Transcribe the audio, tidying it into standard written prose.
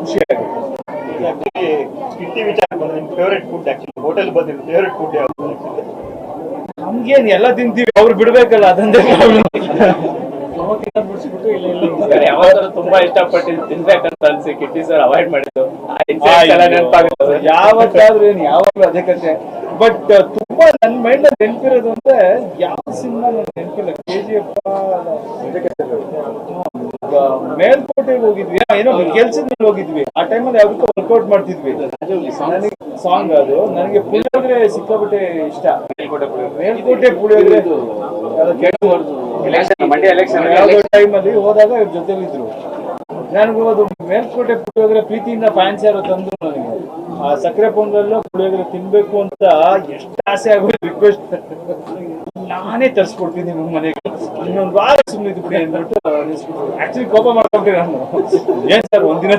ಖುಷಿ ಆಗುತ್ತೆ. ಕಿಟ್ಟಿ ವಿಚಾರ ಬಂದ್ರೆ ನಿಮ್ ಫೇವರೇಟ್ ಫುಡ್ ಆಕ್ಚುಲಿ ಹೋಟೆಲ್ ಬಂದಿರೋ ಫೇವರೇಟ್ ಫುಡ್ ಯಾವುದು? ನಮ್ಗೇನ್ ಎಲ್ಲ ತಿಂತೀವಿ, ಅವ್ರು ಬಿಡ್ಬೇಕಲ್ಲ, ಅದಂದ್ರೆ ಯಾವ್ದಾದ್ರು ತುಂಬಾ ಇಷ್ಟಪಟ್ಟು ತಿನ್ಬೇಕಂತ ಅನ್ಸಿ ಕಿಟ್ಟಿ ಸರ್ ಅವಾಯ್ಡ್ ಮಾಡಿದ್ದು ನೆನಪಾಗುತ್ತೆ. ಯಾವತ್ತಾದ್ರೂ ಏನ್ ಯಾವಾಗ್ಲೂ ಅದೇ ಕತೆ. ಬಟ್ ತುಂಬಾ ನನ್ ಮೈಂಡ್ ಅಲ್ಲಿ ನೆನಪಿರೋದು ಅಂದ್ರೆ ಯಾವ ಸಿನಿಮಾ ನನ್ ನೆನಪಿಲ್ಲ. KGF ಮೇಲ್ಕೋಟೆಗೆ ಹೋಗಿದ್ವಿ, ಏನೋ ಕೆಲ್ಸದ ಮೇಲೆ ಹೋಗಿದ್ವಿ. ಆ ಟೈಮಲ್ಲಿ ಯಾವ್ದಕ್ಕೂ ವರ್ಕೌಟ್ ಮಾಡ್ತಿದ್ವಿ. ನನಗೆ ಸಾಂಗ್ ಅದು, ನನಗೆ ಪುಳಿಯೋಗರೆ ಸಿಕ್ಕಾಬಿಟ್ಟೆ ಇಷ್ಟ. ಮೇಲ್ಕೋಟೆ ಪುಳಿಯೋಗರೆ ಯಾವ್ದೋ ಟೈಮಲ್ಲಿ ಹೋದಾಗ ಇವ್ರ ಜೊತೆಲಿದ್ರು. ನನಗೆ ಅದು ಮೇಲ್ಕೋಟೆ ಪುಳಿಯೋಗರೆ ಪ್ರೀತಿಯಿಂದ ಫ್ಯಾನ್ಸ್ ಯಾರೋ ತಂದ್ರು ನನಗೆ. ಆ ಸಕ್ಕರೆ ಪೊಂಗಲ್ಲು ಪುಳಿಯೋಗರೆ ತಿನ್ಬೇಕು ಅಂತ ಎಷ್ಟು ಆಸೆ ಆಗೋದು, ರಿಕ್ವೆಸ್ಟ್ ನಾನೇ ತರಿಸ್ಕೊಡ್ತೀನಿ ನಿಮ್ಮ ಮನೆಗೆ, ಇನ್ನೊಂದು ವಾರ ಸುಮ್ಮನೆ ಇದ್ಬಿಡಿ ಅಂದ್ಬಿಟ್ಟು ಆಕ್ಚುಲಿ ಕೋಪ ಮಾಡ್ಕೊಂಡ್ರೆ ನಾನು. ಏನ್ ಸರ್ ಒಂದಿನ